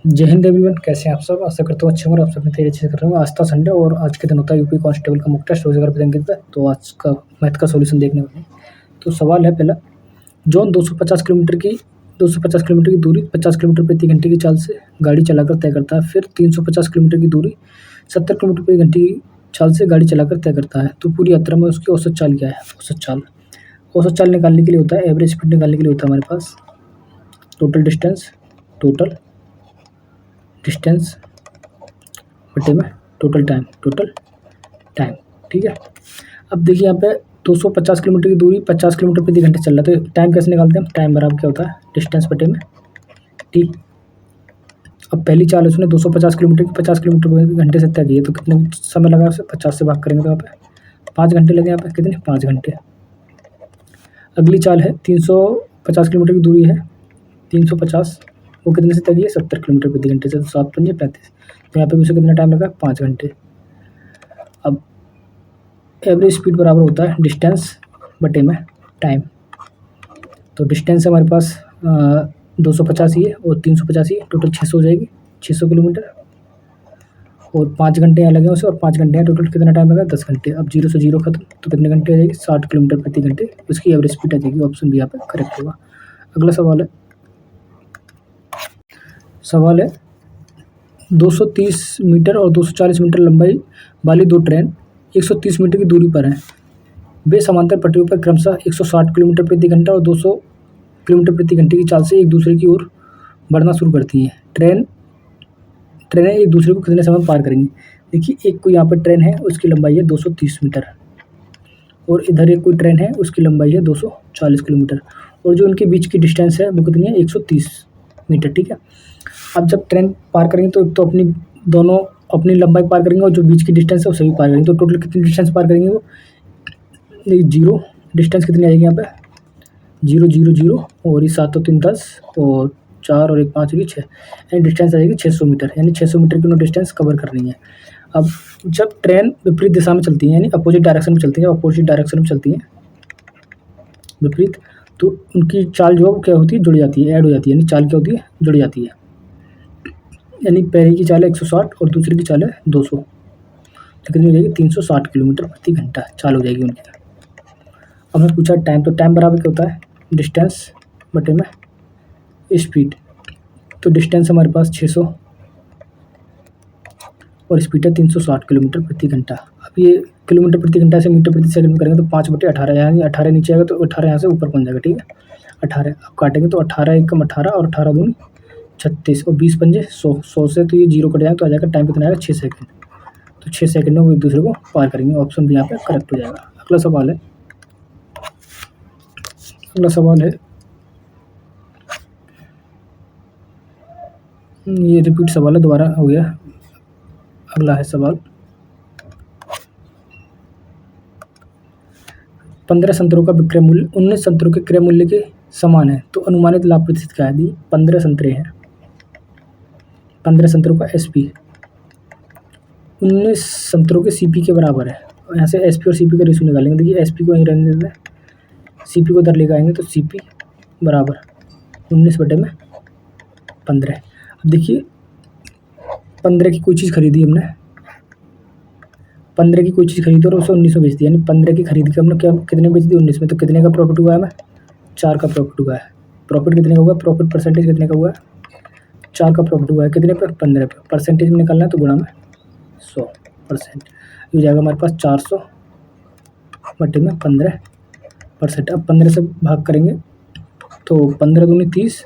जय हिंद एवरीवन, कैसे हैं आप सब। आशा करता हूँ अच्छे होंगे। आप सब तैयारी अच्छे से कर रहे होंगे। आज था संडे और आज के दिन होता है यूपी कांस्टेबल का मुख्य टेस्ट रोजगार पतंगित पे। तो आज का मैथ का सॉल्यूशन देखने वाले हैं। तो सवाल है पहला, जॉन 250 किलोमीटर की दूरी 50 किलोमीटर प्रति घंटे की चाल से गाड़ी चलाकर तय करता है। फिर 350 किलोमीटर की दूरी 70 किलोमीटर प्रति घंटे की चाल से गाड़ी चलाकर तय करता है। तो पूरी यात्रा में उसकी औसत चाल क्या है। औसत चाल निकालने के लिए होता है, एवरेज स्पीड निकालने के लिए होता है हमारे पास टोटल डिस्टेंस बटे में टोटल टाइम। ठीक है। अब देखिए यहाँ पे 250 किलोमीटर की दूरी 50 किलोमीटर प्रति घंटे चल रहा है। तो टाइम कैसे निकालते हैं हम। टाइम बराबर क्या होता है, डिस्टेंस बटे में टी। अब पहली चाल है उसने 250 किलोमीटर की 50 किलोमीटर प्रति घंटे से तय की है। तो कितने समय लगा उसे, 50 से भाग करेंगे तो यहाँ पे 5 घंटे लगे। यहाँ पे कितने, 5 घंटे। अगली चाल है 350 किलोमीटर की दूरी है 350, वो कितने से तय की है, 70 किलोमीटर प्रति घंटे से। तो 7 पंजे 35। तो यहाँ पे भी उसे कितना टाइम लगा, 5 घंटे। अब एवरेज स्पीड बराबर होता है डिस्टेंस बटे में टाइम। तो डिस्टेंस हमारे पास 250 ही है और 350 ही है, टोटल 600 हो जाएगी, 600 किलोमीटर। और 5 घंटे यहाँ लगे उसे और 5 घंटे यहाँ, टोटल कितना टाइम लगा, 10 घंटे। अब 0 से 0 खत्म, तो कितने घंटे आ जाएगी, 60 किलोमीटर प्रति घंटे उसकी एवरेज स्पीड आ जाएगी। ऑप्शन बी यहाँ पे करेक्ट होगा। अगला सवाल है 230 मीटर और 240 मीटर लंबाई वाली दो ट्रेन 130 मीटर की दूरी पर हैं। वे समांतर पटरियों पर क्रमशः 160 किलोमीटर प्रति घंटा और 200 किलोमीटर प्रति घंटे की चाल से एक दूसरे की ओर बढ़ना शुरू करती हैं। ट्रेनें एक दूसरे को कितने समय में पार करेंगी। देखिए, एक कोई यहाँ पर ट्रेन है, उसकी लंबाई है 230 मीटर और इधर एक कोई ट्रेन है, उसकी लंबाई है 240 किलोमीटर और जो उनके बीच की डिस्टेंस है वो कितनी है, 130 मीटर। ठीक है। अब जब ट्रेन पार करेंगे तो एक तो दोनों अपनी लंबाई पार करेंगे और जो बीच की डिस्टेंस है वो सभी पार करेंगे। तो टोटल कितनी डिस्टेंस पार करेंगे वो, 0 डिस्टेंस कितनी आएगी यहाँ पे, 0 0 0 और ये 7 और 3 10 और 4 और 1 5 और 6, यानी डिस्टेंस आ जाएगी 600 मीटर। यानी 600 मीटर की उन्होंने डिस्टेंस कवर करनी है। अब जब ट्रेन विपरीत दिशा में चलती है, यानी अपोजिट डायरेक्शन में चलती है, विपरीत, तो उनकी चाल जो है वो क्या होती है, जुड़ जाती है, ऐड हो जाती है। यानी चाल क्या होती है, जुड़ जाती है। यानी पहले की चाल है 160 और दूसरी की चाल है 200, तो कितनी हो जाएगी, 360 किलोमीटर प्रति घंटा चाल हो जाएगी उनकी। अब हमें पूछा टाइम, तो टाइम बराबर क्या होता है, डिस्टेंस बटे में स्पीड। तो डिस्टेंस हमारे पास 600 और स्पीड है 360 किलोमीटर प्रति घंटा। अब ये किलोमीटर प्रति घंटा से मीटर प्रति सेकंड में करेंगे तो 5/18, यानी 18 नीचे आएगा तो 18 यहाँ से ऊपर पहुँच जाएगा। ठीक है, 18 अब काटेंगे तो 18 एकम 18 और 18 दूनी 36 और 20 पंजे 100 से तो ये 0 कट जाएगा तो आ जाएगा टाइम कितना आएगा, 6 सेकंड। तो 6 सेकंड में वो एक दूसरे को पार करेंगे। ऑप्शन भी यहाँ पे करेक्ट हो जाएगा। अगला सवाल है ये रिपीट सवाल है, दोबारा हो गया। अगला है सवाल, 15 संतरों का विक्रय मूल्य 19 संतरों के क्रय मूल्य के समान है, तो अनुमानित लाभ प्रतिशत क्या है। 15 संतरे हैं, 15 संतरों का SP 19 संतरों के CP के बराबर है। और यहाँ से SP और CP का रेशियो निकालेंगे। देखिए, SP को यहीं रहने देते हैं, CP को उधर लेकर आएंगे तो CP बराबर 19/15। अब देखिए, 15 की कोई चीज़ खरीदी हमने, 15 की कोई चीज़ खरीदी और उसे 19 में बेच दी, यानी 15 की खरीद के हमने क्या कितने बेच दी, 19 में। तो कितने का प्रॉफिट हुआ है हमें, 4 का प्रॉफिट हुआ है। प्रॉफिट कितने का हुआ, प्रॉफिट परसेंटेज कितने का हुआ है, 4 का प्रॉफिट हुआ है। कितने पे, 15 पे। परसेंटेज में निकालना है तो गुणा में 100%, ये हो जाएगा हमारे पास 400 बटे में 15%। अब 15 से भाग करेंगे तो 15 दूनी 30,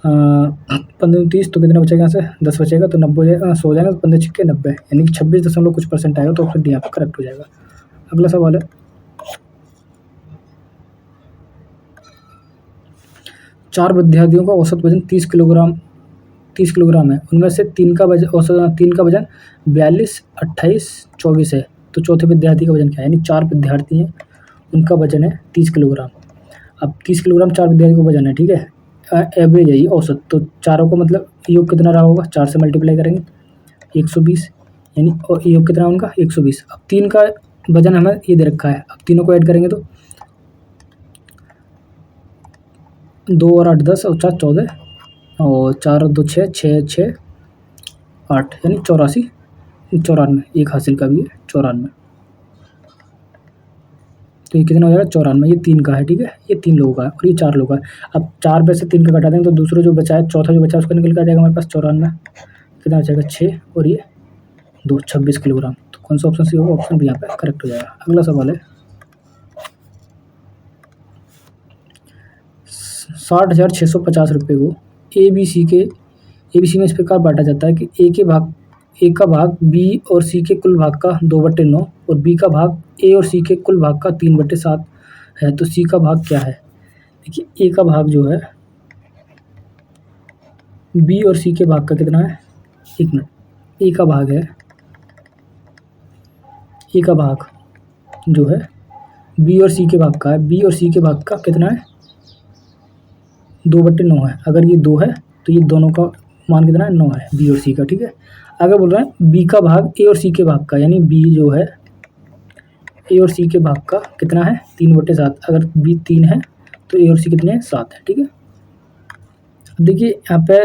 15 30 तो कितना बचेगा, यहाँ से 10 बचेगा तो 90 हो जाएगा, 100 हो जाएगा तो 15 छिक्के 90, यानी कि 26 दशमलव कुछ % आएगा। तो ऑप्शन डी यहाँ पर करेक्ट हो जाएगा। अगला सवाल है, 4 विद्यार्थियों का औसत वजन 30 किलोग्राम है। उनमें से 3 का वजन 42, 28, 24 है। तो चौथे विद्यार्थी का वजन क्या है। यानी 4 विद्यार्थी हैं, उनका वजन है 30 किलोग्राम। अब 30 किलोग्राम 4 विद्यार्थी का वजन है, ठीक है, एवरेज है ये, औसत। तो चारों को मतलब योग कितना रहा होगा, 4 से मल्टीप्लाई करेंगे 120, यानी योग कितना उनका 120। अब 3 का वजन हमें ये दे रखा है, अब तीनों को ऐड करेंगे तो 2 और 8 10 और 4 14, और 4 और 2 6, 6 6 8 यानी 84 94 एक हासिल का भी है 94। तो ये कितना हो जाएगा 94। ये 3 का है, ठीक है, ये 3 लोगों का है और ये 4 लोगों का है। अब 4 में से 3 का घटा देंगे तो दूसरा जो बचा है, चौथा जो बचा है उसका निकल के आ जाएगा हमारे पास 94। कितना बचेगा 6 और ये 2 26 किलोग्राम। तो कौन सा ऑप्शन सी होगा? ऑप्शन बी यहाँ पे करेक्ट हो जाएगा। अगला सवाल है 60,650 रुपये को ए बी सी में इस प्रकार बांटा जाता है कि ए का भाग बी और सी के कुल भाग का 2/9 और बी का भाग ए और सी के कुल भाग का 3/7 है। तो सी का भाग क्या है? देखिए ए का भाग जो है बी और सी के भाग का कितना है? एक मिनट, ए का भाग है, ए का भाग जो है बी और सी के भाग का है, बी और सी के भाग का कितना है? 2/9 है। अगर ये 2 है तो ये दोनों का मान कितना है? 9 है, बी और सी का, ठीक है। अगर बोल रहे हैं बी का भाग ए और सी के भाग का, यानी बी जो है ए और सी के भाग का कितना है? 3/7। अगर बी 3 है तो ए और सी कितने हैं? 7 है, ठीक है। अब देखिए यहाँ पे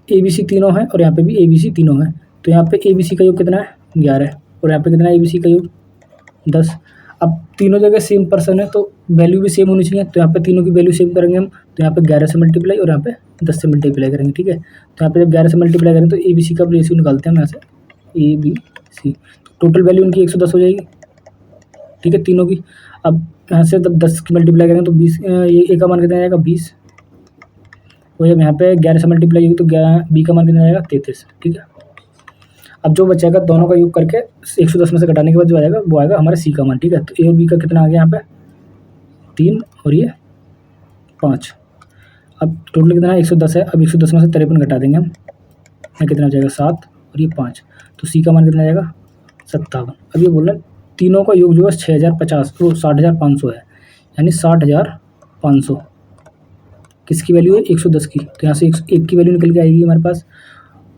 ए बी सी तीनों है और यहाँ पे भी ए बी सी तीनों है। तो यहाँ पे ए बी सी का योग कितना है? 11 और यहाँ पे कितना है? ए बी सी का योग 10। अब तीनों जगह सेम पर्सन है तो वैल्यू भी सेम होनी चाहिए। तो यहाँ पे तीनों की वैल्यू सेम करेंगे हम, तो यहाँ पे 11 से मल्टीप्लाई और यहाँ पे 10 से मल्टीप्लाई करेंगे, ठीक है। तो यहाँ पे जब 11 से मल्टीप्लाई करेंगे तो ए बी सी का रेशियो निकालते हैं हम यहाँ से, ए बी सी। तो टोटल वैल्यू उनकी 110 हो जाएगी, ठीक है, तीनों की। अब यहाँ से जब 10 की मल्टीप्लाई करेंगे तो 20, ये ए का मान कितना आएगा? 20। और जब यहाँ पे 11 से मल्टीप्लाई होगी तो बी का मान कितना आएगा? 33, ठीक है। अब जो बचेगा दोनों का योग करके 110 में से घटाने के बाद जो आएगा वो आएगा हमारा सी का मान, ठीक है। तो ए और बी का कितना आ गया यहाँ पे? 3 और ये 5। अब टोटल कितना है? 110 है। अब 110 में से 53 घटा देंगे हम, यहाँ कितना हो जाएगा? 7 और ये 5। तो सी का मान कितना आएगा? 57। अब ये बोल रहे हैं तीनों का योग जो है 6050 तो 60,500 है, यानी 60,500 किसकी वैल्यू है? 110 की। तो यहाँ से 1 की वैल्यू निकल के आएगी हमारे पास।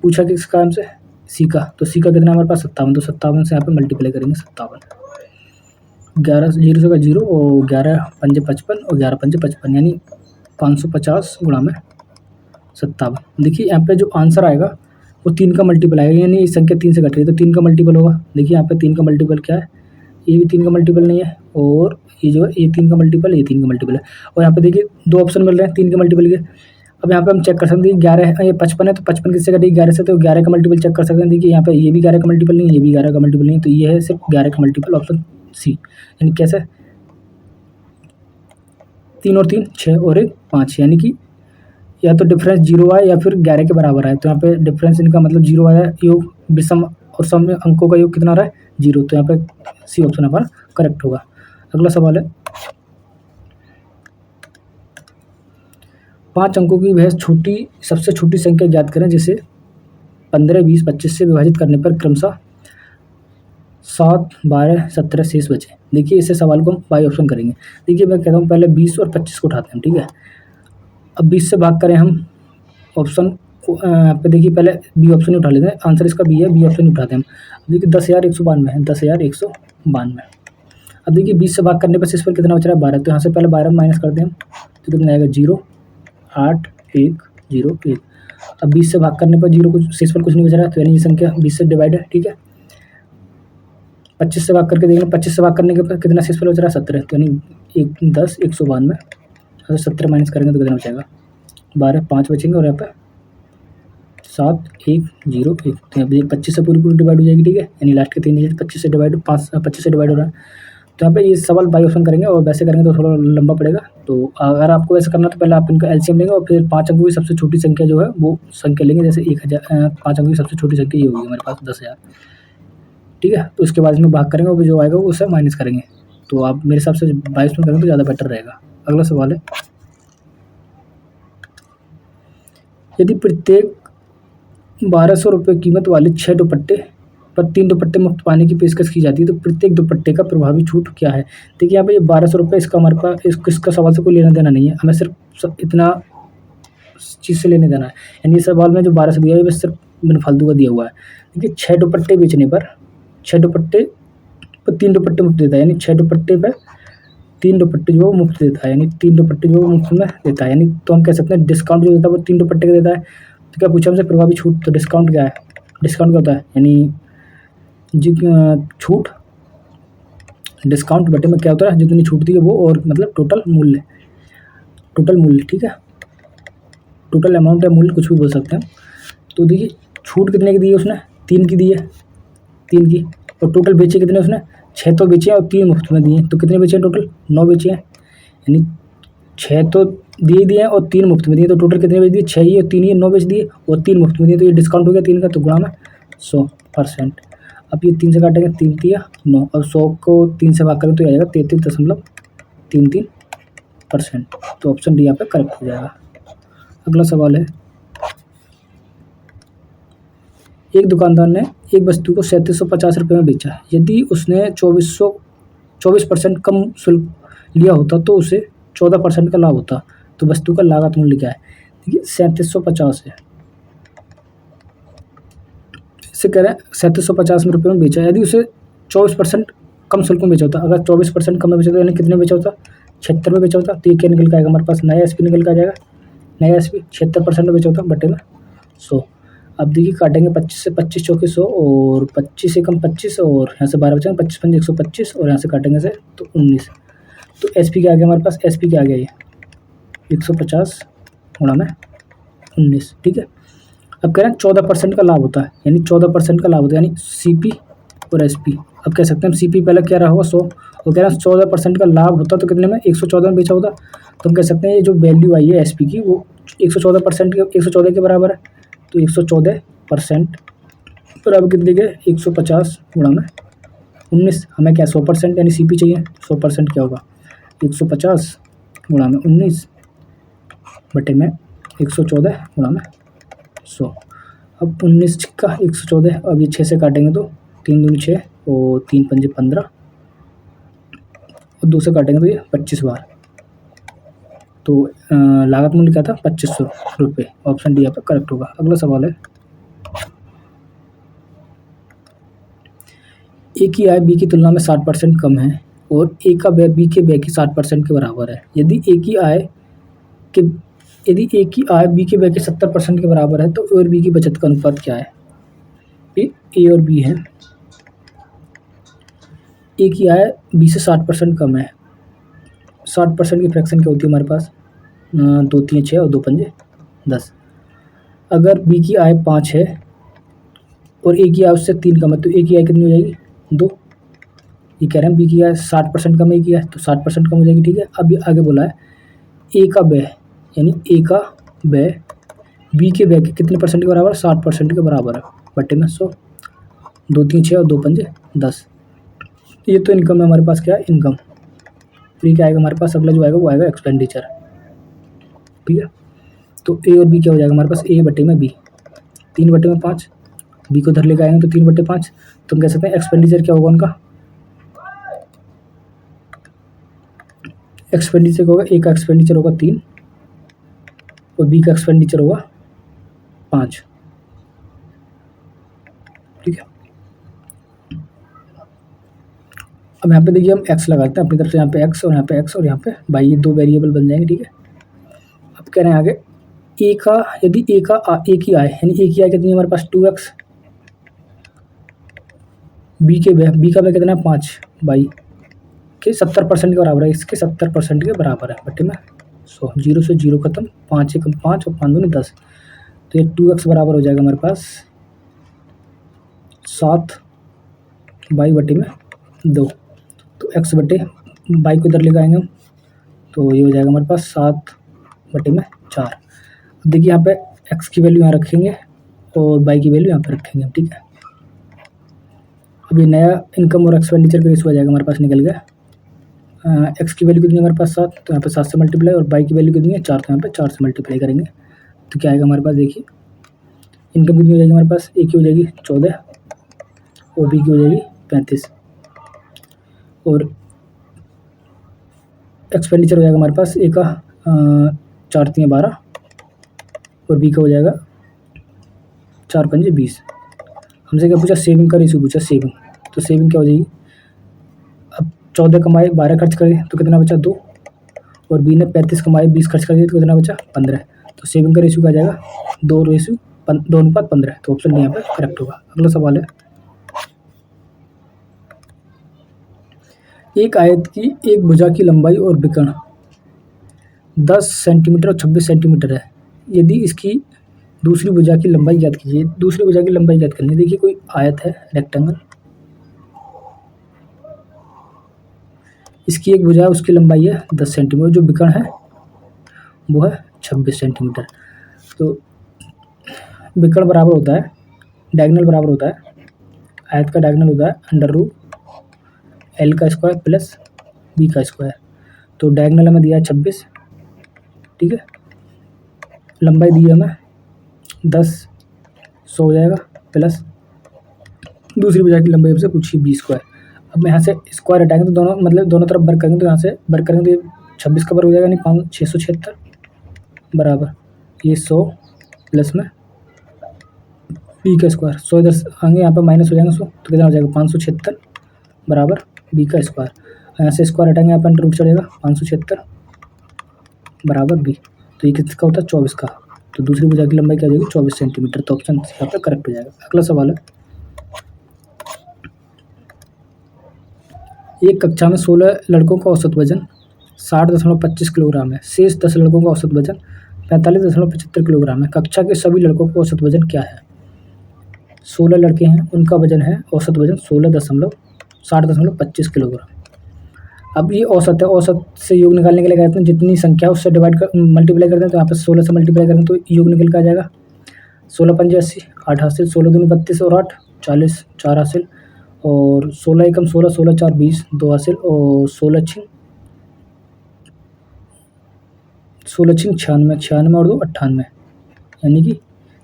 पूछा किस काम से? सी का। तो सी का कितना हमारे पास? 57। तो 57 से यहाँ पे मल्टीप्लाई करेंगे 57। 11 0 का 0 और 11 पंजे 55 और 11 पंजे 55 यानी 550 गुणा में 57। देखिए यहाँ पे जो आंसर आएगा वो 3 का मल्टीपल आएगा, यानी इस संख्या 3 से घट रही है तो 3 का मल्टीपल होगा। देखिए यहाँ पे 3 का मल्टीपल क्या है? ये भी 3 का मल्टीपल नहीं है और ये जो है ये 3 का मल्टीपल, ये 3 का मल्टीपल है। और यहाँ पे देखिए 2 ऑप्शन मिल रहे हैं 3 के मल्टीपल के। अब यहाँ पे हम चेक कर सकते हैं 11 है, ये 55 है तो 55 किससे घटी? 11 से। तो 11 का मल्टीपल चेक कर सकते हैं। देखिए यहाँ पे ये भी 11 का मल्टीपल नहीं है, ये भी 11 का मल्टीपल नहीं है, तो ये है सिर्फ 11 का मल्टीपल, ऑप्शन सी। यानी कैसे? 3 और 3 6 और 1 5, यानी कि या तो डिफरेंस 0 आए या फिर 11 के बराबर आए। तो यहाँ पे डिफरेंस इनका मतलब 0 आया, योग विषम और सम अंकों का योग कितना रहा है? 0। तो यहाँ पे सी ऑप्शन हमारा करेक्ट होगा। अगला सवाल है 5 अंकों की वह सबसे छोटी संख्या ज्ञात करें जिसे 15 20 25 से विभाजित करने पर क्रमशः 7 12 17 शेष बचे। देखिए इसे सवाल को हम बाई ऑप्शन करेंगे। देखिए मैं कहता हूँ पहले 20 और 25 को उठाते हैं, ठीक है। अब 20 से भाग करें हम ऑप्शन को पे, देखिए पहले बी ऑप्शन ही उठा लेते हैं, आंसर इसका बी है, बी ऑप्शन ही उठाते हैं हम। देखिए 10,192 है, 10,192। अब देखिए 20 से भाग करने पर शेष पर कितना बच रहा है? 12। तो यहाँ से पहले 12 माइनस करते हैं हम, तो कितना आएगा? 0 8 1 0 1। अब 20 से भाग करने पर 0 कुछ शेष पर कुछ नहीं बच रहा है, तो यानी ये संख्या 20 से डिवाइड है, ठीक है। 25 से भाग करके देख लें, 25 से भाग करने के बाद कितना शेष पर बच रहा है? 17। तो यानी 10 192 अगर 17 माइनस करेंगे तो कितना बचेगा? 12 5 बचेंगे और यहाँ पर 7 1 0 1। तो यहाँ पे 25 से पूरी डिवाइड हो जाएगी, ठीक है। यानी लास्ट के 3 डिजिट 25 से डिवाइड 25 से डिवाइड हो रहा है। तो यहाँ पे ये सवाल बाई ऑप्शन करेंगे और वैसे करेंगे तो थोड़ा लंबा पड़ेगा। तो अगर आपको वैसे करना तो पहले आप इनका एलसीएम लेंगे और फिर 5 अंकों की सबसे छोटी संख्या जो है वो संख्या लेंगे। जैसे 1000 5 अंकों की सबसे छोटी संख्या ये होगी हमारे पास 10,000, ठीक है। तो उसके बाद इसमें भाग करेंगे और जो आएगा वो उससे माइनस करेंगे। तो आप मेरे हिसाब से 22 में करेंगे तो ज़्यादा बेटर रहेगा। अगला सवाल है यदि प्रत्येक 1200 रुपये कीमत वाले 6 दुपट्टे पर 3 दुपट्टे मुफ्त पाने की पेशकश की जाती है तो प्रत्येक दुपट्टे का प्रभावी छूट क्या है? देखिए यहाँ पे ये 1200 रुपये, इसका हमारे पास इसका सवाल से कोई लेना देना नहीं है, हमें सिर्फ इतना चीज़ से लेने देना है। यानी इस सवाल में जो 1200 दिया है वो सिर्फ बिन फालतू का दिया हुआ है। देखिए 6 दुपट्टे बेचने पर 6 दुपट्टे पर 3 दुपट्टे मुफ्त देता है, यानी 6 दुपट्टे पर 3 दुपट्टे जो है वो मुफ्त देता है, यानी 3 दुपट्टे जो है वो मुफ्त में देता है, यानी तो हम कह सकते हैं डिस्काउंट जो देता है वो 3 दुपट्टे का देता है। तो क्या पूछा हमसे प्रभावी छूट, तो डिस्काउंट क्या है, डिस्काउंट क्या होता है, यानी छूट डिस्काउंट बटे में क्या होता है, जितनी छूट दी है वो और मतलब टोटल मूल्य, ठीक है, टोटल अमाउंट या मूल्य कुछ भी बोल सकते हैं। तो देखिए छूट कितने की दी है उसने, 3 की दी है, 3 की, और टोटल बेचे कितने उसने, 6 तो बेचे हैं और 3 मुफ्त में दिए हैं, तो कितने बेचे हैं टोटल, 9 बेचे हैं, यानी 6 तो दिए हैं और 3 मुफ्त में दिए, तो टोटल कितने बेच दिए, 6 ही और 3 ही, 9 बेच दिए और 3 मुफ्त में दिए, तो ये डिस्काउंट हो गया 3 का, तो गुणा में 100%। अब ये 3 से काटेंगे, 3 तिया 9, अब 100 को 3 से भाग करें तो आ जाएगा 33.33%। तो ऑप्शन डी यहाँ पे करेक्ट हो जाएगा। अगला सवाल है, एक दुकानदार ने एक वस्तु को 3750 रुपये में बेचा है, यदि उसने 24% कम शुल्क लिया होता तो उसे 14% का लाभ होता, तो वस्तु का लागत मूल्य क्या है। देखिए 3750 है, इससे कह रहे हैं 3750 रुपये में बेचा, यदि उसे 24% कम शुल्क में बेचा होता, अगर 24% कम में बेचा होता यानी कितने बेचा होता, 76 में बेचा होता, तो ये क्या निकल के आएगा हमारे पास, नया एसपी निकल के आ जाएगा, नया एसपी 76% में बेचा होता बटे में 100। अब देखिए काटेंगे 25 से 25 चौके 100 और 25 से कम 25 और यहाँ से 12 बचेंगे, 25 पंजे 125 और यहाँ से काटेंगे से तो 19। तो एसपी क्या आ गया हमारे पास, एसपी क्या आ गया ये 150 गुणा में 19, ठीक है। अब कह रहे हैं 14% का लाभ होता है, यानी 14% का लाभ होता है, यानी सीपी और एसपी। अब कह सकते हैं हम सीपी पहले क्या रहा होगा 100 और कह रहे हैं 14% का लाभ होता तो कितने में 114 में बेचा होता, तो हम कह सकते हैं ये जो वैल्यू आई है एसपी की वो 114% के 114 के बराबर है, तो 114% बराबर कितने के 150 गुणा में 19। हमें क्या 100% यानी सीपी चाहिए, 100% क्या होगा 150 गुणा में 19 बटे में 114 गुणा में 100। अब 19 का 114, अब ये 6 से काटेंगे तो 3 दूनी 6 और 3 पंजे 15 और 2 से काटेंगे तो ये 25 बार, तो लागत मूल्य क्या था 2500 रुपये। ऑप्शन डी यहाँ पर करेक्ट होगा। अगला सवाल है, ए की आय बी की तुलना में 60% कम है और ए का व्यय बी के व्यय की 60% के बराबर है, यदि ए की आय बी के व्यय के 70% के बराबर है तो ए और बी की बचत का अनुपात क्या है। ए और बी है, ए की आय बी से 60% कम है, 60% की फ्रैक्शन क्या होती है हमारे पास, 2 3 6 और 2 पंजे 10। अगर बी की आय 5 है और ए की आय उससे 3 कम है तो ए की आय कितनी हो जाएगी 2। ये कह रहे हैं बी की आय 60% कम है, ए की आय तो 60% कम हो जाएगी, ठीक है। अब ये आगे बोला है ए का व्यय, यानी ए का व्यय बी के व्यय के कितने परसेंट के बराबर, 60% के बराबर है बटे में 100, 2 3 6 और 2 पंजे 10। ये तो इनकम है हमारे पास, क्या है इनकम। फिर क्या आएगा हमारे पास, अगला जो आएगा वो आएगा एक्सपेंडिचर, ठीक है। तो ए और बी क्या हो जाएगा हमारे पास, ए बटे में बी 3 बटे में 5, बी को उधर लेकर आएंगे तो 3 बटे 5, तो हम कह सकते हैं एक्सपेंडिचर क्या होगा उनका, एक्सपेंडिचर होगा ए का एक्सपेंडिचर होगा 3 और बी का एक्सपेंडिचर होगा 5, ठीक है। अब यहाँ पे देखिए हम x लगाते हैं अपनी तरफ से, यहाँ पे x और यहाँ पे x और यहाँ पे y, ये 2 वेरिएबल बन जाएंगे, ठीक है। अब कह रहे हैं आगे ए का, यदि ए की आय यानी ए की आय कितनी है हमारे पास 2x, बी का व्यय कितना है 5, बाई के 70% के बराबर है, इसके 70% के बराबर है बटे में 100, 0 से 0 खत्म, 5 से कम 5 और 5 दूनी 10, तो ये 2x बराबर हो जाएगा हमारे पास 7 बाई बटे में 2, तो x बटे बाई को इधर लेकर आएंगे हम तो ये हो जाएगा हमारे पास 7 बटे में 4। अब देखिए यहाँ पे x की वैल्यू यहाँ रखेंगे और बाई की वैल्यू यहाँ पे रखेंगे, ठीक है। अब ये नया इनकम और एक्सपेंडिचर का रेशियो आ जाएगा हमारे पास, निकल गया। एक्स की वैल्यू कितनी है हमारे पास 7, तो यहाँ पे 7 से मल्टीप्लाई, और बाई की वैल्यू कितनी है 4, तो यहाँ पे 4 से मल्टीप्लाई करेंगे तो क्या आएगा हमारे पास, देखिए इनकम कितनी हो जाएगी हमारे पास, ए की हो जाएगी 14 और बी की हो जाएगी 35 और एक्सपेंडिचर हो जाएगा हमारे पास ए का 4 3 12 और बी का हो जाएगा 4 पंजे 20। हमसे क्या पूछा, सेविंग का रेशियो पूछा, सेविंग, तो सेविंग क्या हो जाएगी, अब 14 कमाए 12 खर्च कर दिए तो कितना बचा 2, और बी ने 35 कमाए 20 खर्च कर दिए तो कितना बचा 15। तो सेविंग का रेशियो क्या जाएगा 2:15। तो ऑप्शन डी यहाँ पे करेक्ट होगा। अगला सवाल है, एक आयत की एक भुजा की लंबाई और विकर्ण 10 सेंटीमीटर और 26 सेंटीमीटर है। यदि इसकी दूसरी भुजा की लंबाई ज्ञात कीजिए। दूसरी भुजा की लंबाई ज्ञात करनी है। देखिए कोई आयत है रेक्टेंगल, इसकी एक भुजा है, उसकी लंबाई है 10 सेंटीमीटर, जो विकर्ण है वो है 26 सेंटीमीटर। तो विकर्ण बराबर होता है, डायगोनल बराबर होता है, आयत का डायगोनल होता है √L का स्क्वायर प्लस बी का स्क्वायर। तो डायगोनल हमें दिया है 26, ठीक है, लंबाई दी है हमें 10, 100 हो जाएगा, प्लस दूसरी भुजा की लंबाई हमसे पूछी 20 स्क्वायर। अब यहाँ से स्क्वायर हटाएंगे तो दोनों मतलब दोनों तरफ वर्ग करेंगे, तो यहाँ से वर्ग करेंगे तो ये 26 का वर्ग हो जाएगा, यानी 676 बराबर ये 100 प्लस में बी का स्क्वायर। 100 इधर आएंगे, यहाँ पर माइनस हो जाएगा 100, तो कितना हो जाएगा 576 बराबर बी का स्क्वायर। यहाँ से स्क्वायर हटाएंगे, यहाँ पर अंडर रूट चलेगा 576 बराबर बी। तो ये किसका होता है 24 का। तो दूसरी भुजा की लंबाई क्या हो जाएगी 24 सेंटीमीटर। तो ऑप्शन यहाँ पर करेक्ट हो जाएगा। अगला सवाल है, एक कक्षा में 16 लड़कों का औसत वजन 60.25 किलोग्राम है। शेष 10 लड़कों का औसत वजन 45.75 किलोग्राम है। कक्षा के सभी लड़कों का औसत वजन क्या है। 16 लड़के हैं, उनका वजन है औसत वजन 60.25 किलोग्राम। अब ये औसत है, औसत से योग निकालने के लिए कहते हैं जितनी संख्या उससे डिवाइड कर मल्टीप्लाई करते हैं, तो यहाँ पे 16 से मल्टीप्लाई करेंगे तो योग निकल के आ जाएगा 16 पंजे 80, 8 हासिल, 16 दूनी 32 और 8 40, 4 हासिल, और 16 एकम 16, 16 4 20, 2 हासिल, और 16 छिंग 96, 96 और 2 98, यानी कि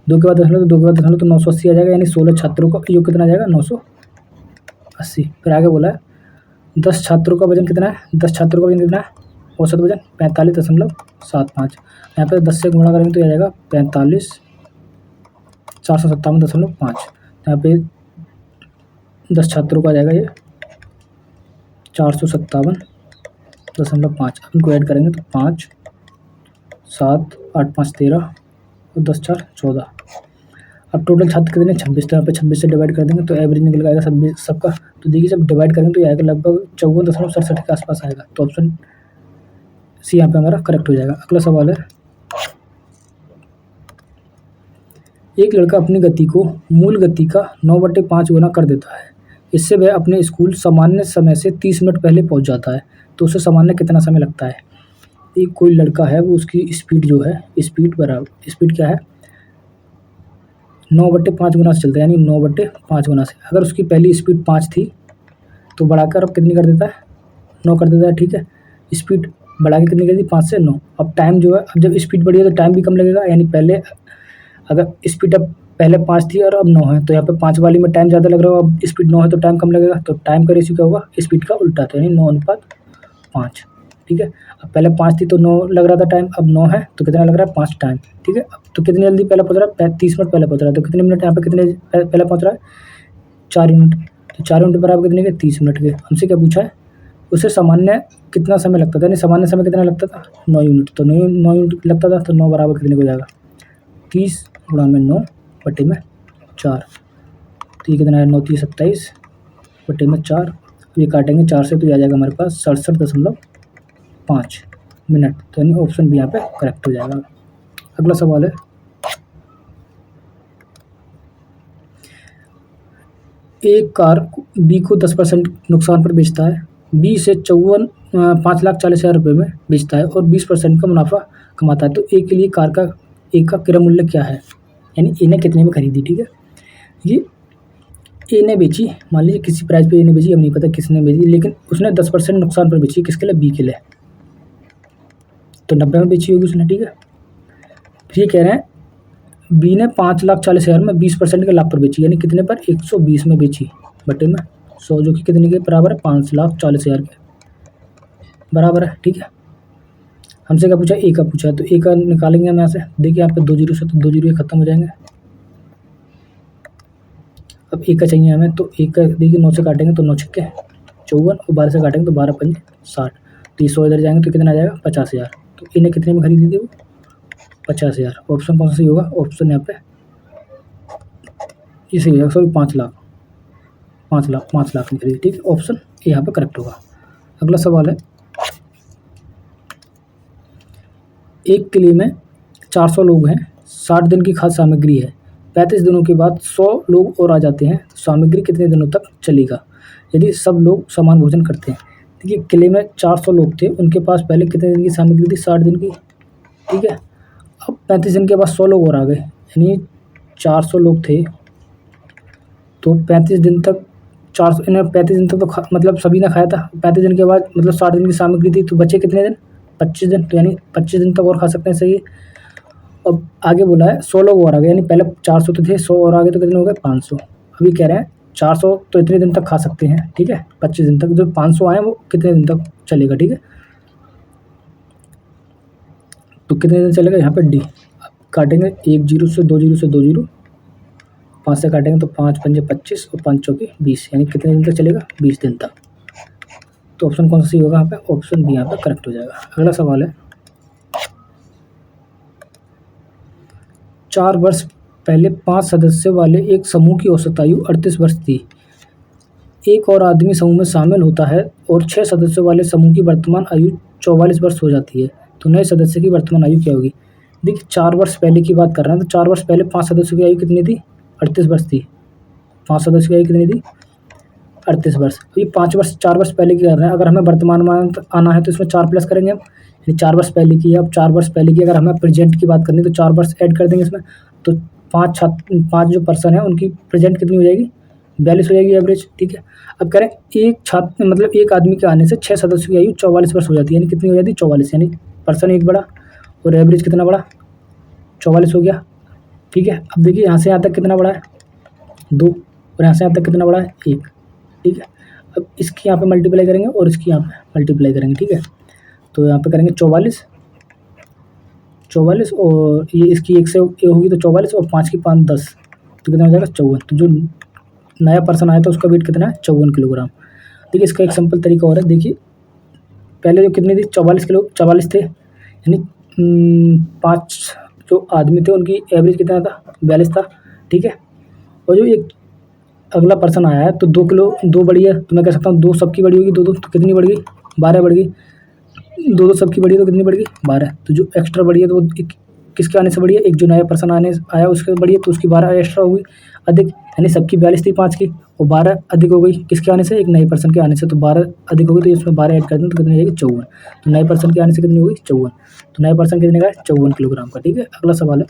2 के बाद दशमलव, तो 2 के बाद दशमलव तो 980 आ जाएगा, यानी 16 छात्रों का योग कितना आ जाएगा 980। फिर आगे बोला है 10 छात्रों का वजन कितना है। 10 छात्रों का वजन कितना है, औसत वजन 45.75। यहाँ पे 10 से गुणा करेंगे तो आ जाएगा 45 457.5। यहाँ पे 10 छात्रों का आ जाएगा ये 457.5। अब इनको ऐड करेंगे तो 5 7 8 5 13 और 10 4 14। अब टोटल छात्र कितने 26, तो यहाँ पे 26 से डिवाइड कर देंगे तो एवरेज निकल आएगा सबका। तो देखिए जब डिवाइड करेंगे तो ये आएगा लगभग 54.67 के आसपास आएगा। तो ऑप्शन सी यहाँ पे हमारा करेक्ट हो जाएगा। अगला सवाल है, एक लड़का अपनी गति को मूल गति का 9/5 गुना कर देता है। इससे वह अपने स्कूल सामान्य समय से 30 मिनट पहले पहुंच जाता है, तो उसे सामान्य कितना समय लगता है। एक कोई लड़का है, वो उसकी स्पीड जो है स्पीड क्या है 9/5 गुना से चलता है, यानी 9/5 गुना से। अगर उसकी पहली स्पीड 5 थी तो बढ़ाकर अब कितनी कर देता है 9 कर देता है, ठीक है। स्पीड बढ़ा के कितनी कर दी 5 से 9। अब टाइम जो है, अब जब स्पीड बढ़ी है तो टाइम भी कम लगेगा, यानी पहले अगर स्पीड अब पहले 5 थी और अब 9 है, तो यहाँ पे 5 वाली में टाइम ज़्यादा लग रहा होगा, अब स्पीड 9 है तो टाइम कम लगेगा। तो टाइम का रेशियो क्या होगा स्पीड का उल्टा, तो यानी 9:5, ठीक है। अब पहले 5 थी तो 9 लग रहा था टाइम, अब 9 है तो कितना लग रहा है 5 टाइम, ठीक है। अब तो कितनी जल्दी पहले पहुँच रहा है 30 मिनट पहले पहुँच रहा है, तो कितने मिनट यहाँ पे कितने पहले पहुँच रहा है 4 यूनिट। तो 4 यूनिट बराबर कितने के 30 मिनट के। हमसे क्या पूछा है, उसे सामान्य कितना समय लगता था, यानी सामान्य समय कितना लगता था 9 यूनिट। तो 9 यूनिट लगता था, तो 9 बराबर कितने को जाएगा 30 गुणा में 9 बटे में 4। तो ये कितना है 9 30 27 बटे में 4। ये काटेंगे 4 से तो ये आ जाएगा हमारे पास 67.5 मिनट। तो यानी ऑप्शन बी यहाँ पे करेक्ट हो जाएगा। अगला सवाल है, एक कार बी को 10% नुकसान पर बेचता है, बी से 5,40,000 रुपये में बेचता है और 20% का मुनाफा कमाता है। तो ए के लिए कार का एक का क्रय मूल्य क्या है, यानी ए ने कितने में खरीदी, ठीक है। ये ए ने बेची, मान लीजिए किसी प्राइस पे ए ने बेची, अब नहीं पता किसने बेची, लेकिन उसने 10% नुकसान पर बेची, किसके लिए बी के लिए, तो 90 में बेची होगी उसने, ठीक है। फिर ये कह रहे हैं बी ने 5,40,000 में 20% के लाभ पर बेची, यानी कितने पर 120 में बेची बटे में 100, जो कि कितने के बराबर है 5,40,000 के बराबर है, ठीक है। हमसे क्या पूछा ए का पूछा, तो ए का निकालेंगे हम यहाँ से। देखिए यहाँ पे 2 जीरो से तो 2 जीरो खत्म हो जाएंगे। अब ए का चाहिए हमें, तो ए का देखिए 9 से काटेंगे तो 9 छक्के 54 और 12 से काटेंगे तो 12 पंजे 60, तो ये 100 इधर जाएंगे तो कितना आ जाएगा 50,000। तो इन्हें कितने में खरीदी थी वो 50,000। ऑप्शन कौन सा सही होगा, ऑप्शन यहाँ पे ये सही हो जाएगा, सॉरी 5 लाख, 5 लाख में खरीदी। ठीक है, ऑप्शन ए यहाँ पे करेक्ट होगा। अगला सवाल है, एक किले में 400 लोग हैं, 60 दिन की खाद्य सामग्री है, 35 दिनों के बाद 100 लोग और आ जाते हैं, तो सामग्री कितने दिनों तक चलेगा यदि सब लोग समान भोजन करते हैं। देखिए किले में 400 लोग थे, उनके पास पहले कितने दिन की सामग्री थी 60 दिन की। ठीक है, अब 35 दिन के बाद 100 लोग और आ गए, यानी 400 लोग थे तो 35 दिन तक 400 इन्हें 35 दिन तक तो मतलब सभी ने खाया था। 35 दिन के बाद मतलब 60 दिन की सामग्री थी तो बचे कितने दिन 25 दिन, तो यानी 25 दिन तक और खा सकते हैं। सही है। अब आगे बोला है 100 लोग और आ गए, यानी पहले 400 तो थे, 100 और आ गए तो कितने हो गए 500। अभी कह रहे हैं 400 तो इतने दिन तक खा सकते हैं। ठीक है, 25 दिन तक, जो 500 आए वो कितने दिन तक चलेगा। ठीक है, तो कितने दिन चलेगा यहाँ पर डी। अब काटेंगे 1 0 से 2 0 से 2 0, 5 से काटेंगे तो 5 पंजे 25 और 5 चौके 20, यानी कितने दिन तक चलेगा 20 दिन तक। तो ऑप्शन कौन सा सही होगा यहाँ पे, ऑप्शन बी यहाँ पे करेक्ट हो जाएगा। अगला सवाल है, 4 वर्ष पहले 5 सदस्यों वाले एक समूह की औसत आयु 38 वर्ष थी। एक और आदमी समूह में शामिल होता है और 6 सदस्यों वाले समूह की वर्तमान आयु 44 वर्ष हो जाती है, तो नए सदस्य की वर्तमान आयु क्या होगी। देखिए 4 वर्ष पहले की बात कर रहे हैं, तो 4 वर्ष पहले 5 सदस्यों की आयु कितनी थी 38 वर्ष थी। 5 सदस्यों की आयु कितनी थी 38 वर्ष। तो ये 5 वर्ष 4 वर्ष पहले की कर रहे हैं, अगर हमें वर्तमान में आना है तो इसमें 4 प्लस करेंगे हम, यानी 4 वर्ष पहले की है। अब 4 वर्ष पहले की अगर हमें प्रेजेंट की बात करनी है तो 4 वर्ष ऐड कर देंगे इसमें, तो 5 जो पर्सन है उनकी प्रेजेंट कितनी हो जाएगी 42 हो जाएगी एवरेज। ठीक है, अब करें एक छात्र मतलब एक आदमी के आने से 6 सदस्यों की आयु 44 वर्ष हो जाती है, यानी कितनी हो जाती है 44, यानी पर्सन एक बड़ा और एवरेज कितना बड़ा 44 हो गया। ठीक है, अब देखिए यहाँ से यहाँ तक कितना बड़ा है 2 और यहाँ से यहाँ तक कितना बड़ा है 1। ठीक है, अब इसकी यहाँ पे मल्टीप्लाई करेंगे और इसकी यहाँ पे मल्टीप्लाई करेंगे। ठीक है, तो यहाँ पे करेंगे 44 और ये इसकी 1 से होगी तो 44 और 5 की 5 10, तो कितना हो जाएगा 54। तो जो नया पर्सन आया था उसका वेट कितना है 54 किलोग्राम। देखिए इसका एक सिंपल तरीका और है, देखिए पहले जो कितनी थी 44 थे, यानी 5 जो आदमी थे उनकी एवरेज कितना था 42 था। ठीक है, और जो एक अगला पर्सन आया है तो 2 बड़ी है, तो मैं कह सकता हूँ 2 सबकी बड़ी होगी 2 तो कितनी बढ़ गई 12 बढ़ गई। 2 सबकी बड़ी है तो कितनी बढ़ गई 12। तो जो एक्स्ट्रा बढ़ी है तो वो किसके आने से बढ़ी है, एक जो नया पर्सन आया उसके बढ़ी है तो उसकी 12 एक्स्ट्रा हो गई अधिक, यानी सबकी 42 थी 5 की और 12 अधिक हो गई किसके आने से, एक नए पर्सन के आने से, तो 12 अधिक हो गई तो इसमें 12 ऐड कर दें तो कितनी हो जाएगी 54। तो नए पर्सन के आने से कितनी होगी 54, तो नए पर्सन कितने का है 54 किलोग्राम का। ठीक है, अगला सवाल है,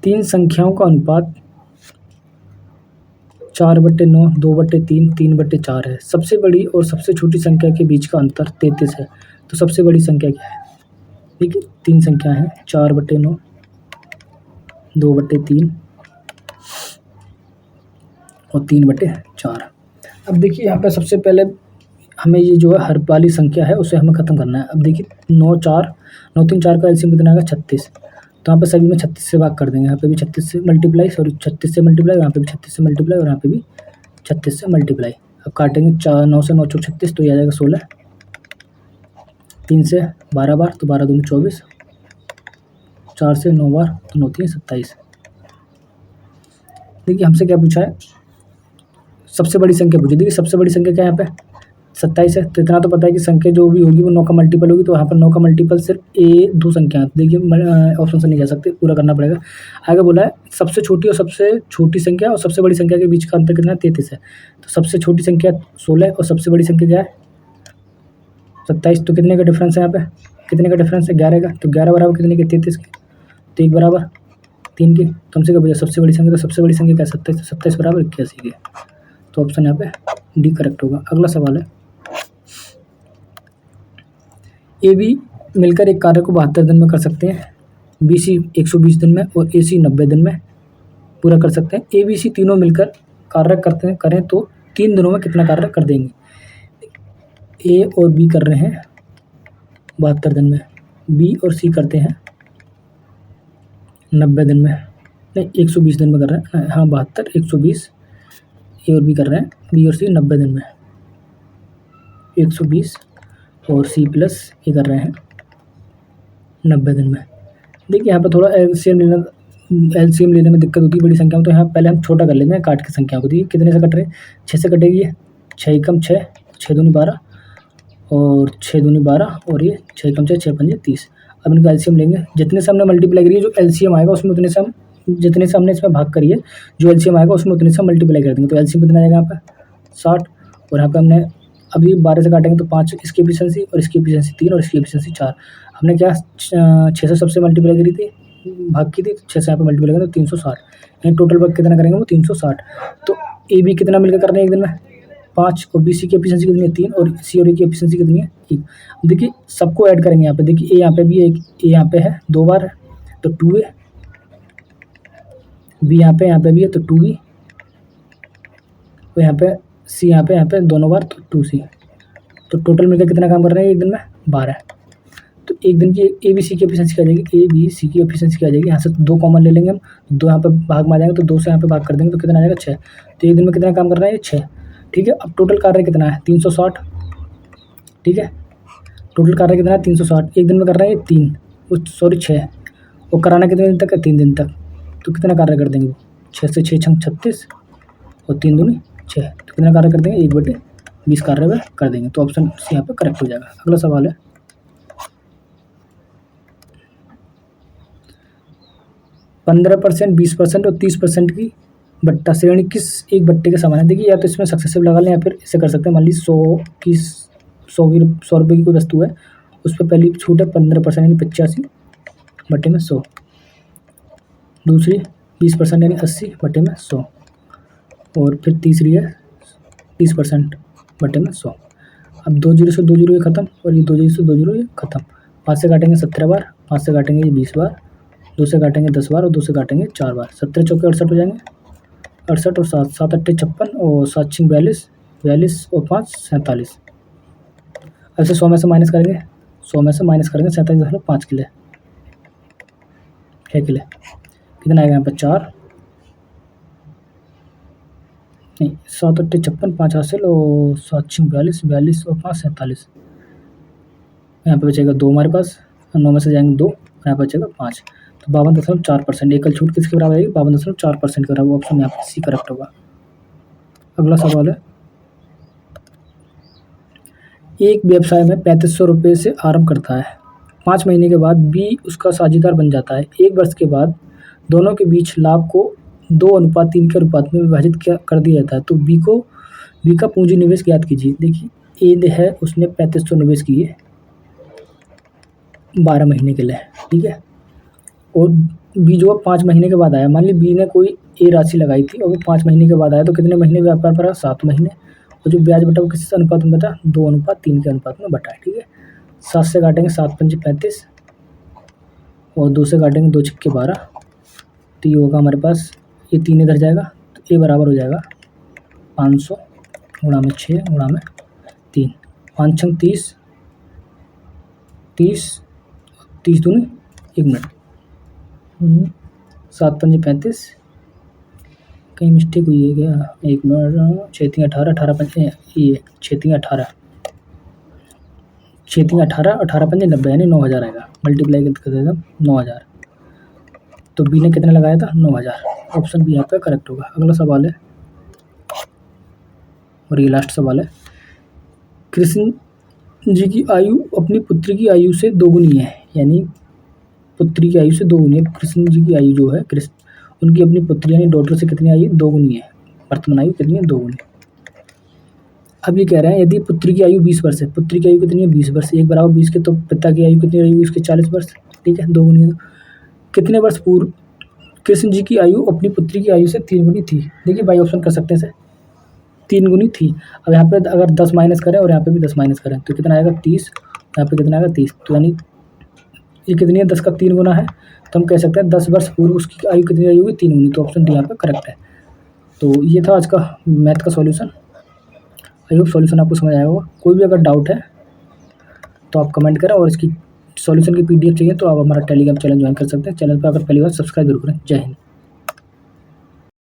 3 संख्याओं का अनुपात 4/9, 2/3, 3/4 है। सबसे बड़ी और सबसे छोटी संख्या के बीच का अंतर 33 है, तो सबसे बड़ी संख्या क्या है। ठीक है, 3 संख्या है 4/9, 2/3 और 3/4। अब देखिए यहाँ पे सबसे पहले हमें ये जो है हर वाली संख्या है उसे हमें ख़त्म करना है। अब देखिए 9 3 4 का एलसीएम कितना आएगा 36, तो यहाँ पे सभी में 36 से भाग कर देंगे, यहाँ पे भी 36 से मल्टीप्लाई, सॉरी 36 से मल्टीप्लाई, यहाँ पे भी 36 से मल्टीप्लाई और यहाँ पे भी 36 से मल्टीप्लाई। अब काटेंगे 9 से 9 चौक 36, तो ये आ जाएगा 16, 3 से 12 बार तो 12 दूनी 24, 4 से 9 बार तो 9 3 27। देखिए हमसे क्या पूछा है, सबसे बड़ी संख्या पूछी। देखिए सबसे बड़ी संख्या क्या है यहाँ पे 27 है, तो इतना तो पता है कि संख्या जो भी होगी वो 9 का मल्टीपल होगी, तो यहाँ पर 9 का मल्टीपल सिर्फ 2 संख्या है। देखिए ऑप्शन से नहीं जा सकते, पूरा करना पड़ेगा। आगे बोला है सबसे छोटी और सबसे छोटी संख्या और सबसे बड़ी संख्या के बीच का अंतर कितना है 33 है, तो सबसे छोटी संख्या 16 और सबसे बड़ी संख्या क्या है 27, तो कितने का डिफरेंस है यहाँ पे, कितने का डिफरेंस है 11 का, तो 11 बराबर कितने के 33 के, तो 1 बराबर 3 के। तो हमसे क्या पूछा सबसे बड़ी संख्या, तो सबसे बड़ी संख्या क्या है 27, तो 27 बराबर 81 के, तो ऑप्शन यहाँ पे डी करेक्ट होगा। अगला सवाल है, ए बी मिलकर एक कार्य को 72 दिन में कर सकते हैं, बी सी 120 दिन में और ए सी 90 दिन में पूरा कर सकते हैं। ए बी सी तीनों मिलकर कार्य करें तो 3 दिनों में कितना कार्य कर देंगे। ए और बी कर रहे हैं 72 दिन में, बी और सी करते हैं 90 दिन में, नहीं 120 दिन में कर रहे हैं, हाँ 72 120 ए और बी कर रहे हैं, बी और सी 90 दिन में 120 और सी प्लस ए कर रहे हैं 90 दिन में। देखिए यहाँ पर थोड़ा एलसीएम लेने में दिक्कत होती है बड़ी संख्या में, तो यहाँ पहले हम छोटा कर लेते हैं काट की संख्या को। देखिए कितने से कट रहे हैं, 6 से कटेगी ये, 6 एकम 6, 6 दूनी 12 और 6 दूनी 12 और ये 6 एकम 6, 6 पंजे 30। अब इनका एलसीएम लेंगे, जितने से हमने मल्टीप्लाई करी है जो एलसीएम आएगा उसमें उतने से हम, जितने से हमने इसमें भाग करी है जो एलसीएम आएगा उसमें उतने से हम मल्टीप्लाई कर देंगे। तो एलसीएम कितना आएगा यहाँ पे 60, और यहाँ पे हमने अभी 12 से काटेंगे तो 5 इसकी एफिशिएंसी और इसकी एफिशिएंसी 3 और इसकी एफिशिएंसी 4। हमने क्या 6 से सबसे मल्टीप्लाई करी थी, भाग की थी, 6 से यहाँ पे मल्टीप्लाई करें तो 360, यानी टोटल वर्क कितना करेंगे वो 360। तो ए बी कितना मिलकर कर रहे हैं एक दिन में 5, और बी सी की एफिशिएंसी कितनी है 3 और सी और ए की एफिशिएंसी कितनी है 1। देखिए सबको ऐड करेंगे यहाँ पे, देखिए ए यहाँ पे भी है, ए यहाँ पे है 2 बार है तो 2 है, बी यहाँ पे भी है तो 2 और यहाँ पे सी यहाँ पे दोनों बार तो 2 सी। तो टोटल मिलकर कितना काम कर रहे हैं एक दिन में 12। तो एक दिन की ए बी सी की एफिशिएंसी क्या आ जाएगी, ए बी सी की एफिशिएंसी क्या आ जाएगी, यहाँ से 2 कॉमन ले लेंगे हम, 2 यहाँ पे भाग में आ जाएंगे तो 2 से यहाँ पे भाग कर देंगे तो कितना आ जाएगा 6। तो एक दिन में कितना काम कर रहा है ये 6। ठीक है, अब टोटल कार्य कितना है 360। ठीक है, टोटल कार्य कितना है 360, एक दिन में कर रहा है ये 3 सॉरी 6, और कराना कितने दिन तक है 3 दिन तक। तो कितना कार्य कर देंगे वो 6 से 6 छंग 36 और 3 दूनी 6, तो कितना कार्य कर देंगे 1/20 कार्य वह कर देंगे। तो ऑप्शन सी यहाँ पे करेक्ट हो जाएगा। अगला सवाल है 15%, 20% और 30% की बट्टा श्रेणी किस एक बट्टे के समान है। देखिए या तो इसमें सक्सेसिव लगा लें या फिर इसे कर सकते हैं। मान ली 100 रुपये की कोई वस्तु है, उस पर पहली छूट है 15% यानी 85 बट्टे में 100, दूसरी 20% यानी 80 बट्टे में 100, और फिर तीसरी है 30% बट्टे में 100। अब 2 जीरो से 2 जीरो ये खत्म और ये 2 जीरो से 2 जीरो ये खत्म। 5 से काटेंगे 17 बार, 5 से काटेंगे ये 20 बार, 2 से काटेंगे 10 बार और 2 से काटेंगे 4 बार। 17 चौके 68 हो जाएंगे, 68 और 7, 7 अट्ठे 56 और 7 छिंग 42, 42 और 5 47। ऐसे 100 में से माइनस करेंगे, 100 में से माइनस करेंगे 47.5 किले 6 किले, कितना आएगा यहाँ पर 4 नहीं 7 अट्ठे 56, 5 हासिल और 7 छिंग 42, 42 और 5 47। यहाँ पे बचेगा 2 हमारे पास, 9 में से जाएंगे 2, यहाँ पर बचेगा 5। तो 52.4%। एकल छूट किसके बराबर आएगी 52.4% के बराबर। ऑप्शन यहाँ पे सी करेक्ट होगा। अगला सवाल है, एक व्यवसाय में 3500 रुपये से आरंभ करता है, 5 महीने के बाद बी उसका साझेदार बन जाता है, 1 वर्ष के बाद दोनों के बीच लाभ को 2:3 के अनुपात में विभाजित कर दिया जाता है। तो बी का पूंजी निवेश ज्ञात कीजिए। देखिए ए है उसने 3500 निवेश किए 12 महीने के लिए, ठीक है, और बी जो 5 महीने के बाद आया, मान ली बी ने कोई ए राशि लगाई थी और वो 5 महीने के बाद आया, तो कितने महीने व्यापार पर 7 महीने, और जो ब्याज बटा वो किस अनुपात में बटा 2:3 के अनुपात में बटा है। ठीक है, 7 से काटेंगे 7 पंजे 35 और 2 से काटेंगे 2 छक्के 12, तो ये होगा हमारे पास, ये 3 इधर जाएगा तो ए बराबर हो जाएगा 500 गुणा में 6 गुणा में 3, 5 छंग 30, 30 दूनी 1 मिनट, 7 पंजे 35, कहीं मिस्टेक हुई है क्या, 1 मिनट, 6 3 18, 18 पंजे ये 6 3 18, 6 3 18, 18 पंजे 90 यानी 9000 आएगा। मल्टीप्लाई कर देगा 9000, तो बी ने कितने लगाया था 9000। ऑप्शन बी यहाँ पे करेक्ट होगा। अगला सवाल है और ये लास्ट सवाल है, कृष्ण जी की आयु अपनी पुत्री की आयु से दोगुनी है, यानी पुत्री की आयु से दोगुनी है। कृष्ण जी की आयु जो है उनकी अपनी पुत्री यानी डॉटर से कितनी आयु दोगुनी है, वर्तमान आयु कितनी है दोगुनी। अब ये कह रहे हैं यदि पुत्री की आयु 20 वर्ष है, पुत्री की आयु कितनी है 20 वर्ष, 1 बराबर 20 के, तो पिता की आयु कितनी रहेगी उसके 40 वर्ष, ठीक है, दोगुनी है। तो कितने वर्ष पूर्व कृष्ण जी की आयु अपनी पुत्री की आयु से 3 गुनी थी। देखिए बाई ऑप्शन कर सकते हैं इसे, 3 गुनी थी। अब यहाँ पे अगर 10 माइनस करें और यहाँ पे भी 10 माइनस करें तो कितना आएगा 30, यहाँ पे कितना आएगा 30, तो यानी ये कितनी है 10 का 3 गुना है, तो हम कह सकते हैं 10 वर्ष पूर्व उसकी आयु कितनी रही होगी 3 गुनी। तो ऑप्शन डी यहाँ पे करेक्ट है। तो ये था आज का मैथ का सॉल्यूशन। आई होप सॉल्यूशन आपको समझ आया होगा। कोई भी अगर डाउट है तो आप कमेंट करें, और इसकी सॉल्यूशन की PDF चाहिए तो आप हमारा टेलीग्राम चैनल ज्वाइन कर सकते हैं। चैनल पर अगर पहली बार सब्सक्राइब जरूर करें। जय हिंद।